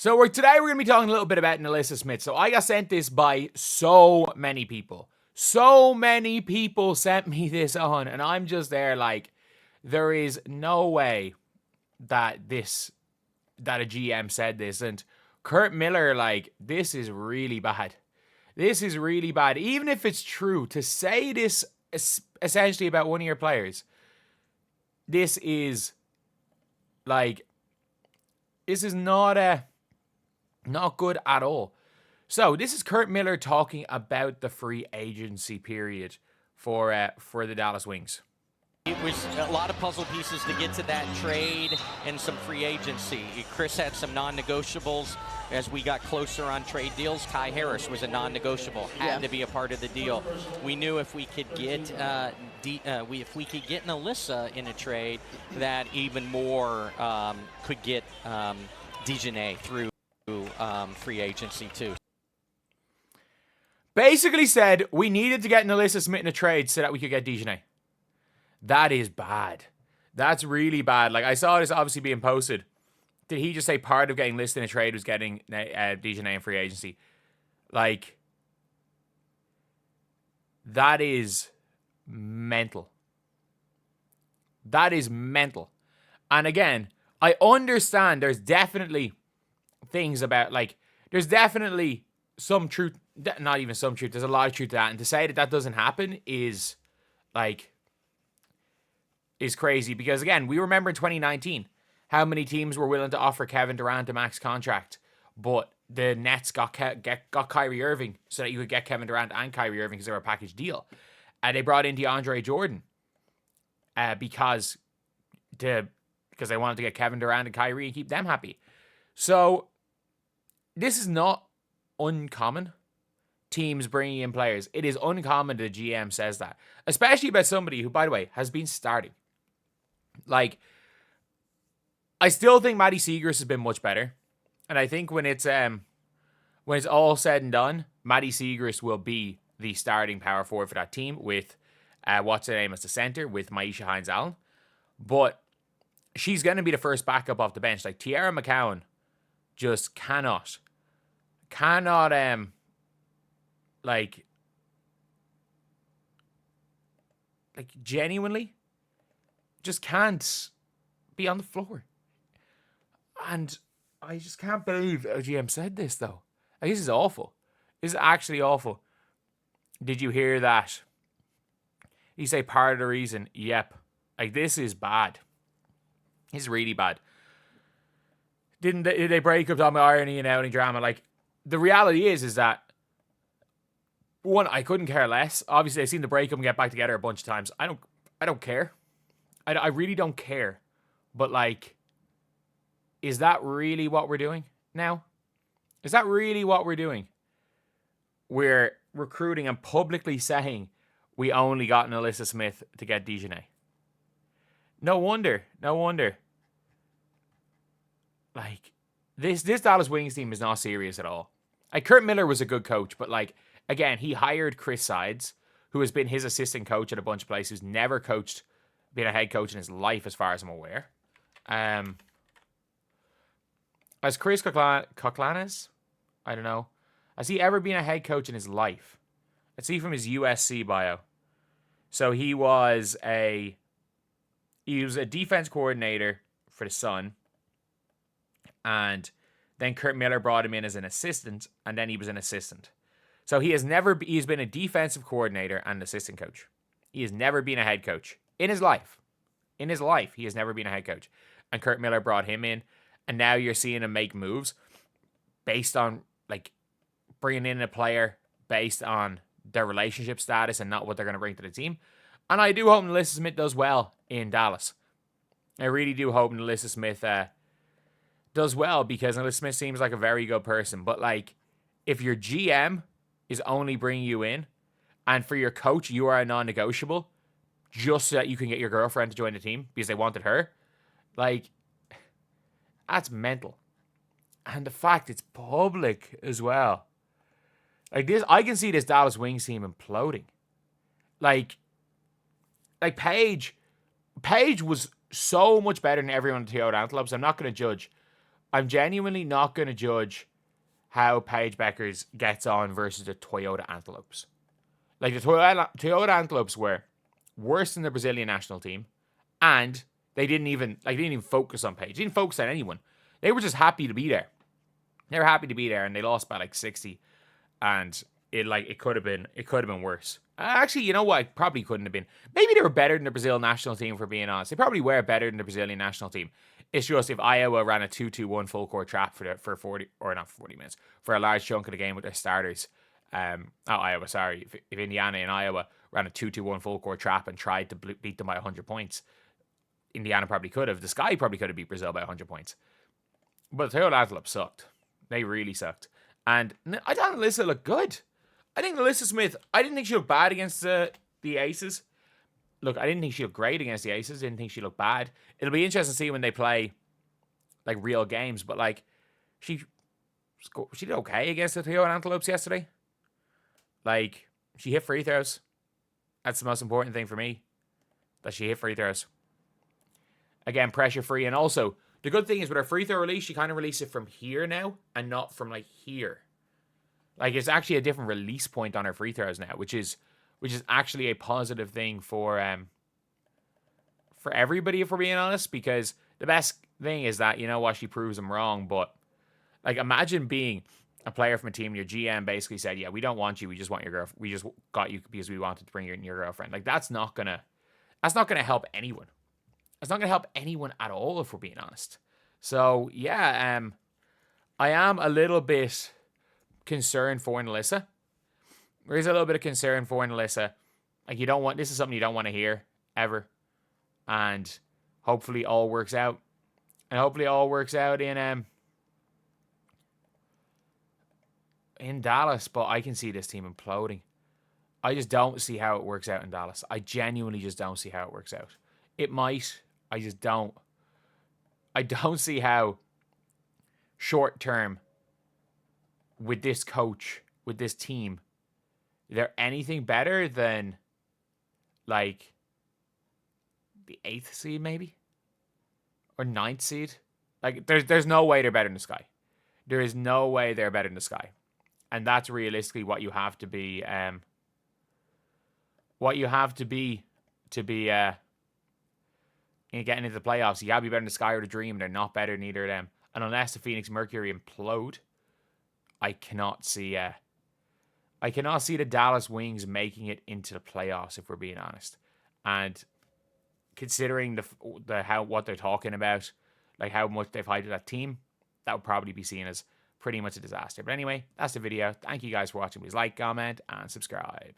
Today we're going to be talking a little bit about Nalyssa Smith. So I got sent this by so many people. So many people sent me this on, and I'm just there like, there is no way that a GM said this. And Kurt Miller, like, this is really bad. This is really bad. Even if it's true, to say this essentially about one of your players, this is like, this is not good at all. So this is Kurt Miller talking about the free agency period for the Dallas Wings. It was a lot of puzzle pieces to get to that trade and some free agency. Chris had some non-negotiables as we got closer on trade deals. Kai Harris was a non-negotiable, had to be a part of the deal. We knew if we could get Nalyssa in a trade, that even more could get Dejanay through free agency too. Basically said we needed to get Nalyssa Smith in a trade so that we could get Dejanay. That is bad. That's really bad. Like, I saw this obviously being posted. Did he just say part of getting listed in a trade was getting Dejanay in free agency? Like, that is mental. That is mental. And again, I understand there's definitely things about, like, there's definitely some truth, not even some truth, there's a lot of truth to that. And to say that that doesn't happen is, like, is crazy. Because, again, we remember in 2019 how many teams were willing to offer Kevin Durant a max contract, but the Nets got Kyrie Irving so that you could get Kevin Durant and Kyrie Irving because they were a package deal. And they brought in DeAndre Jordan because they wanted to get Kevin Durant and Kyrie and keep them happy. So this is not uncommon, teams bringing in players. It is uncommon that the GM says that, especially about somebody who, by the way, has been starting. Like, I still think Maddie Seagrass has been much better, and I think when it's all said and done, Maddie Seagrass will be the starting power forward for that team with what's her name as the center with Maisha Hines-Allen. But she's going to be the first backup off the bench. Like, Tiara McCowan just cannot genuinely just can't be on the floor. And I just can't believe a GM said this, though. Like, this is awful. This is actually awful. Did you hear that? You say part of the reason. Yep. Like, this is bad. It's really bad. Did they break up on my irony and any drama? Like, the reality is that, one, I couldn't care less. Obviously, I've seen the breakup and get back together a bunch of times. I don't care. I really don't care. But, like, is that really what we're doing now? Is that really what we're doing? We're recruiting and publicly saying we only got Nalyssa Smith to get Dejanay. No wonder. Like, this Dallas Wings team is not serious at all. Like, Kurt Miller was a good coach, but, like, again, he hired Chris Sides, who has been his assistant coach at a bunch of places, who's never been a head coach in his life, as far as I'm aware. As Chris Koklanis, I don't know. Has he ever been a head coach in his life? Let's see from his USC bio. So he was a defense coordinator for the Sun. And then Kurt Miller brought him in as an assistant, and then he was an assistant. So he's been a defensive coordinator and an assistant coach. He has never been a head coach in his life. In his life, he has never been a head coach. And Kurt Miller brought him in, and now you're seeing him make moves based on, like, bringing in a player based on their relationship status and not what they're going to bring to the team. And I do hope Nalyssa Smith does well in Dallas. I really do hope Nalyssa Smith does well, because Nalyssa Smith seems like a very good person. But, like, if your GM is only bringing you in, and for your coach you are a non-negotiable, just so that you can get your girlfriend to join the team because they wanted her, like, that's mental. And the fact it's public as well. Like, this, I can see this Dallas Wings team imploding. Like Paige was so much better than everyone at Toyota Antelopes. I'm not going to judge. I'm genuinely not going to judge how Paige Bueckers gets on versus the Toyota Antelopes. Like, the Toyota Antelopes were worse than the Brazilian national team, and they didn't even focus on Paige. They didn't focus on anyone. They were just happy to be there. They were happy to be there, and they lost by like 60, and it could have been worse. Actually, you know what? It probably couldn't have been. Maybe they were better than the Brazil national team, for being honest. They probably were better than the Brazilian national team. It's just if Iowa ran a 2-2-1 full court trap for 40, or not 40 minutes, for a large chunk of the game with their starters. Not Iowa, sorry. If Indiana and Iowa ran a 2-2-1 full court trap and tried to beat them by 100 points, Indiana probably could have. The Sky probably could have beat Brazil by 100 points. But the Toyota Antelopes sucked. They really sucked. And I thought Nalyssa looked good. I think Nalyssa Smith, I didn't think she looked bad against the Aces. Look, I didn't think she looked great against the Aces. Didn't think she looked bad. It'll be interesting to see when they play like real games. But like, she did okay against the Toyota Antelopes yesterday. Like, she hit free throws. That's the most important thing for me. That she hit free throws. Again, pressure free. And also, the good thing is with her free throw release, she kind of released it from here now and not from like here. Like, it's actually a different release point on her free throws now, which is actually a positive thing for everybody, if we're being honest, because the best thing is that, you know what, she proves them wrong. But like, imagine being a player from a team and your GM basically said, yeah, we don't want you, we just want your girlfriend, we just got you because we wanted to bring you in your girlfriend. Like, that's not gonna help anyone. It's not gonna help anyone at all, if we're being honest. So yeah, I am a little bit concerned for Nalyssa. There is a little bit of concern for Nalyssa. Like, this is something you don't want to hear ever. And hopefully all works out. And hopefully all works out in Dallas, but I can see this team imploding. I just don't see how it works out in Dallas. I genuinely just don't see how it works out. It might. I just don't. I don't see how short term with this coach, with this team, they're anything better than like the 8th seed maybe? Or 9th seed? Like, there's no way they're better than the Sky. There is no way they're better than the Sky. And that's realistically what you have to be in getting into the playoffs. You gotta be better than the Sky or the Dream. They're not better than either of them. And unless the Phoenix Mercury implode, I cannot see the Dallas Wings making it into the playoffs, if we're being honest. And considering what they're talking about, like how much they've hyped that team, that would probably be seen as pretty much a disaster. But anyway, that's the video. Thank you guys for watching. Please like, comment, and subscribe.